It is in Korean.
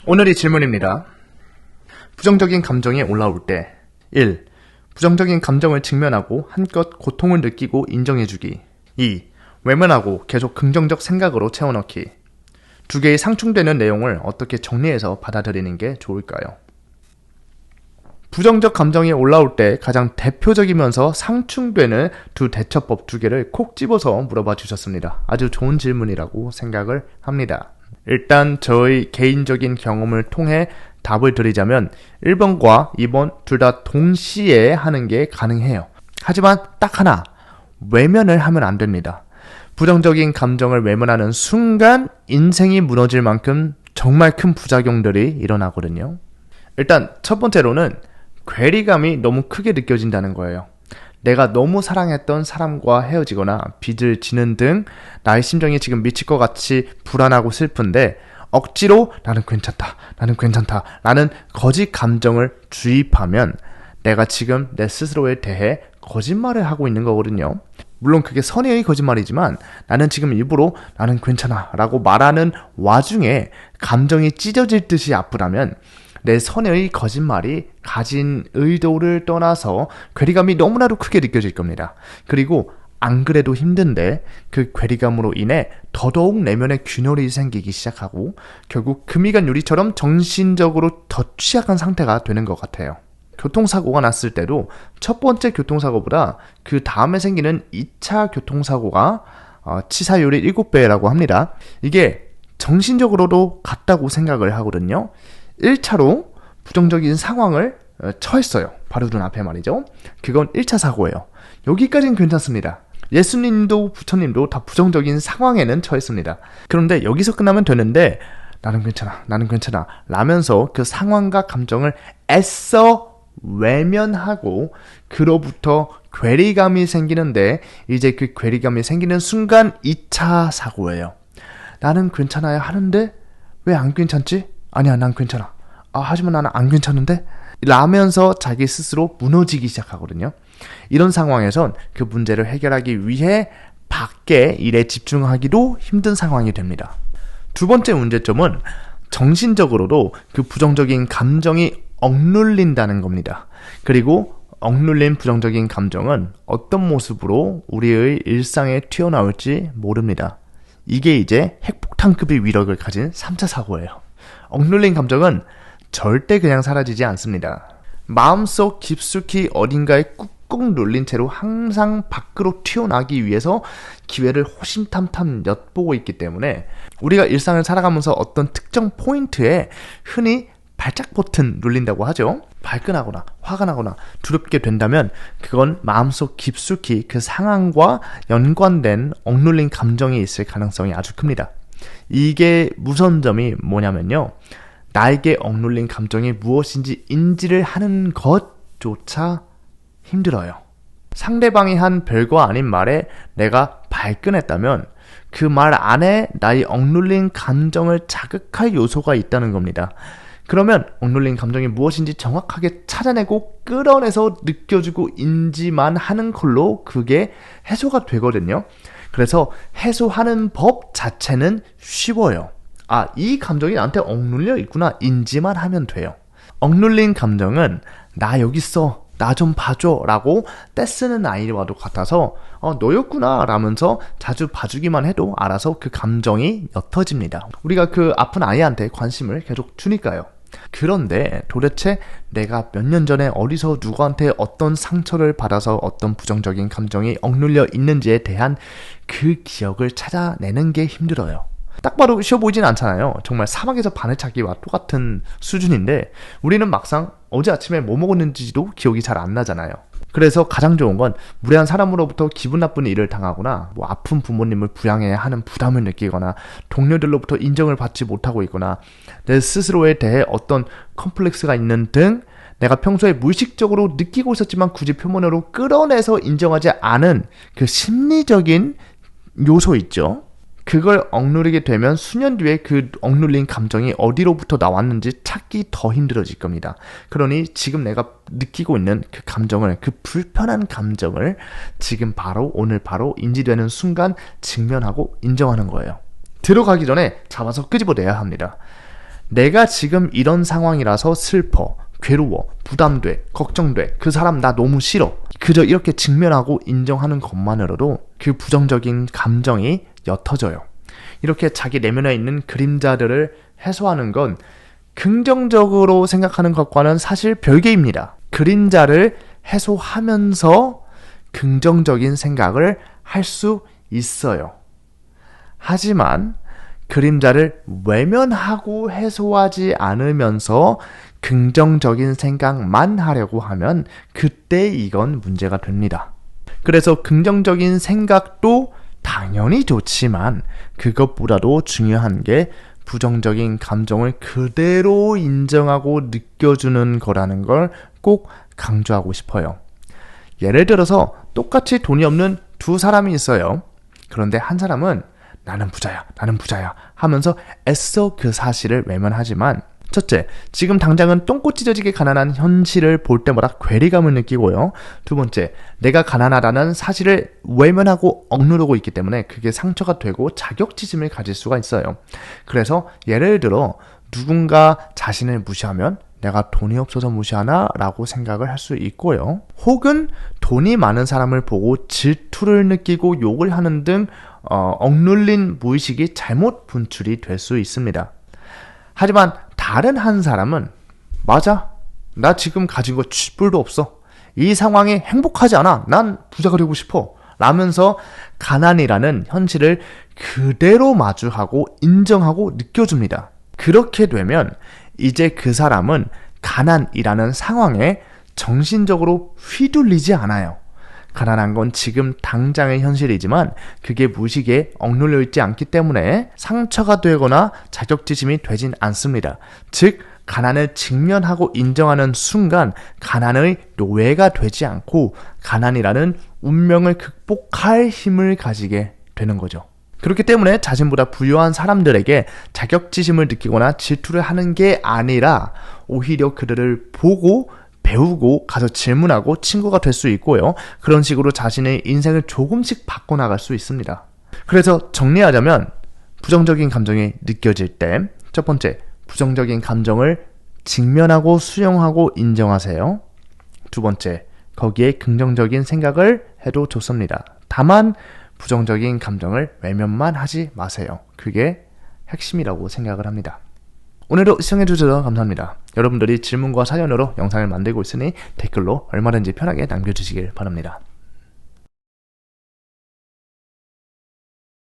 오늘의 질문입니다. 부정적인 감정이 올라올 때 1. 부정적인 감정을 직면하고 한껏 고통을 느끼고 인정해주기. 2. 외면하고 계속 긍정적 생각으로 채워넣기. 두 개의 상충되는 내용을 어떻게 정리해서 받아들이는 게 좋을까요? 부정적 감정이 올라올 때 가장 대표적이면서 상충되는 두 대처법 두 개를 콕 집어서 물어봐 주셨습니다. 아주 좋은 질문이라고 생각을 합니다. 일단 저의 개인적인 경험을 통해 답을 드리자면 1번과 2번 둘 다 동시에 하는 게 가능해요. 하지만 딱 하나, 외면을 하면 안 됩니다. 부정적인 감정을 외면하는 순간 인생이 무너질 만큼 정말 큰 부작용들이 일어나거든요. 일단 첫 번째로는 괴리감이 너무 크게 느껴진다는 거예요. 내가 너무 사랑했던 사람과 헤어지거나 빚을 지는 등 나의 심정이 지금 미칠 것 같이 불안하고 슬픈데 억지로 나는 괜찮다 라는 거짓 감정을 주입하면 내가 지금 내 스스로에 대해 거짓말을 하고 있는 거거든요. 물론 그게 선의의 거짓말이지만 나는 지금 일부러 나는 괜찮아 라고 말하는 와중에 감정이 찢어질 듯이 아프다면 내 선의의 거짓말이 가진 의도를 떠나서 괴리감이 너무나도 크게 느껴질 겁니다. 그리고 안 그래도 힘든데 그 괴리감으로 인해 더더욱 내면에 균열이 생기기 시작하고 결국 금이간 유리처럼 정신적으로 더 취약한 상태가 되는 것 같아요. 교통사고가 났을 때도 첫 번째 교통사고보다 그 다음에 생기는 2차 교통사고가 치사율이 7배라고 합니다. 이게 정신적으로도 같다고 생각을 하거든요. 1차로 부정적인 상황을 처했어요. 바로 눈앞에 말이죠. 그건 1차 사고예요. 여기까지는 괜찮습니다. 예수님도 부처님도 다 부정적인 상황에는 처했습니다. 그런데 여기서 끝나면 되는데 나는 괜찮아 라면서 그 상황과 감정을 애써 외면하고 그로부터 괴리감이 생기는데 이제 그 괴리감이 생기는 순간 2차 사고예요. 나는 괜찮아야 하는데 왜 안 괜찮지? 아니야, 난 괜찮아. 하지만 나는 안 괜찮은데? 라면서 자기 스스로 무너지기 시작하거든요. 이런 상황에선 그 문제를 해결하기 위해 밖에 일에 집중하기도 힘든 상황이 됩니다. 두 번째 문제점은 정신적으로도 그 부정적인 감정이 억눌린다는 겁니다. 그리고 억눌린 부정적인 감정은 어떤 모습으로 우리의 일상에 튀어나올지 모릅니다. 이게 이제 핵폭탄급의 위력을 가진 3차 사고예요. 억눌린 감정은 절대 그냥 사라지지 않습니다. 마음속 깊숙이 어딘가에 꾹꾹 눌린 채로 항상 밖으로 튀어나오기 위해서 기회를 호심탐탐 엿보고 있기 때문에 우리가 일상을 살아가면서 어떤 특정 포인트에 흔히 발작 버튼 눌린다고 하죠. 발끈하거나 화가 나거나 두렵게 된다면 그건 마음속 깊숙이 그 상황과 연관된 억눌린 감정이 있을 가능성이 아주 큽니다. 이게 무서운 점이 뭐냐면요. 나에게 억눌린 감정이 무엇인지 인지를 하는 것조차 힘들어요. 상대방이 한 별거 아닌 말에 내가 발끈했다면 그 말 안에 나의 억눌린 감정을 자극할 요소가 있다는 겁니다. 그러면 억눌린 감정이 무엇인지 정확하게 찾아내고 끌어내서 느껴주고 인지만 하는 걸로 그게 해소가 되거든요. 그래서 해소하는 법 자체는 쉬워요. 이 감정이 나한테 억눌려 있구나 인지만 하면 돼요. 억눌린 감정은 나 여기 있어, 나 좀 봐줘 라고 떼쓰는 아이와도 같아서 너였구나 라면서 자주 봐주기만 해도 알아서 그 감정이 옅어집니다. 우리가 그 아픈 아이한테 관심을 계속 주니까요. 그런데 도대체 내가 몇 년 전에 어디서 누구한테 어떤 상처를 받아서 어떤 부정적인 감정이 억눌려 있는지에 대한 그 기억을 찾아내는 게 힘들어요. 딱 봐도 쉬워 보이진 않잖아요. 정말 사막에서 바늘 찾기와 똑같은 수준인데 우리는 막상 어제 아침에 뭐 먹었는지도 기억이 잘 안 나잖아요. 그래서 가장 좋은 건 무례한 사람으로부터 기분 나쁜 일을 당하거나 아픈 부모님을 부양해야 하는 부담을 느끼거나 동료들로부터 인정을 받지 못하고 있거나 내 스스로에 대해 어떤 컴플렉스가 있는 등 내가 평소에 무의식적으로 느끼고 있었지만 굳이 표면으로 끌어내서 인정하지 않은 그 심리적인 요소 있죠. 그걸 억누르게 되면 수년 뒤에 그 억눌린 감정이 어디로부터 나왔는지 찾기 더 힘들어질 겁니다. 그러니 지금 내가 느끼고 있는 그 감정을, 그 불편한 감정을 지금 바로 오늘 바로 인지되는 순간 직면하고 인정하는 거예요. 들어가기 전에 잡아서 끄집어내야 합니다. 내가 지금 이런 상황이라서 슬퍼, 괴로워, 부담돼, 걱정돼, 그 사람 나 너무 싫어. 그저 이렇게 직면하고 인정하는 것만으로도 그 부정적인 감정이 옅어져요. 이렇게 자기 내면에 있는 그림자들을 해소하는 건 긍정적으로 생각하는 것과는 사실 별개입니다. 그림자를 해소하면서 긍정적인 생각을 할 수 있어요. 하지만 그림자를 외면하고 해소하지 않으면서 긍정적인 생각만 하려고 하면 그때 이건 문제가 됩니다. 그래서 긍정적인 생각도 당연히 좋지만 그것보다도 중요한 게 부정적인 감정을 그대로 인정하고 느껴주는 거라는 걸 꼭 강조하고 싶어요. 예를 들어서 똑같이 돈이 없는 두 사람이 있어요. 그런데 한 사람은 나는 부자야 하면서 애써 그 사실을 외면하지만 첫째, 지금 당장은 똥꼬 찢어지게 가난한 현실을 볼 때마다 괴리감을 느끼고요. 두 번째, 내가 가난하다는 사실을 외면하고 억누르고 있기 때문에 그게 상처가 되고 자격지심을 가질 수가 있어요. 그래서 예를 들어 누군가 자신을 무시하면 내가 돈이 없어서 무시하나? 라고 생각을 할 수 있고요. 혹은 돈이 많은 사람을 보고 질투를 느끼고 욕을 하는 등 억눌린 무의식이 잘못 분출이 될 수 있습니다. 하지만 다른 한 사람은 맞아, 나 지금 가진 거 쥐뿔도 없어. 이 상황에 행복하지 않아. 난 부자가 되고 싶어. 라면서 가난이라는 현실을 그대로 마주하고 인정하고 느껴줍니다. 그렇게 되면 이제 그 사람은 가난이라는 상황에 정신적으로 휘둘리지 않아요. 가난한 건 지금 당장의 현실이지만 그게 무의식에 억눌려 있지 않기 때문에 상처가 되거나 자격지심이 되진 않습니다. 즉 가난을 직면하고 인정하는 순간 가난의 노예가 되지 않고 가난이라는 운명을 극복할 힘을 가지게 되는 거죠. 그렇기 때문에 자신보다 부유한 사람들에게 자격지심을 느끼거나 질투를 하는 게 아니라 오히려 그들을 보고 배우고 가서 질문하고 친구가 될 수 있고요. 그런 식으로 자신의 인생을 조금씩 바꿔나갈 수 있습니다. 그래서 정리하자면 부정적인 감정이 느껴질 때 첫 번째, 부정적인 감정을 직면하고 수용하고 인정하세요. 두 번째, 거기에 긍정적인 생각을 해도 좋습니다. 다만 부정적인 감정을 외면만 하지 마세요. 그게 핵심이라고 생각을 합니다. 오늘도 시청해주셔서 감사합니다. 여러분들이 질문과 사연으로 영상을 만들고 있으니 댓글로 얼마든지 편하게 남겨주시길 바랍니다.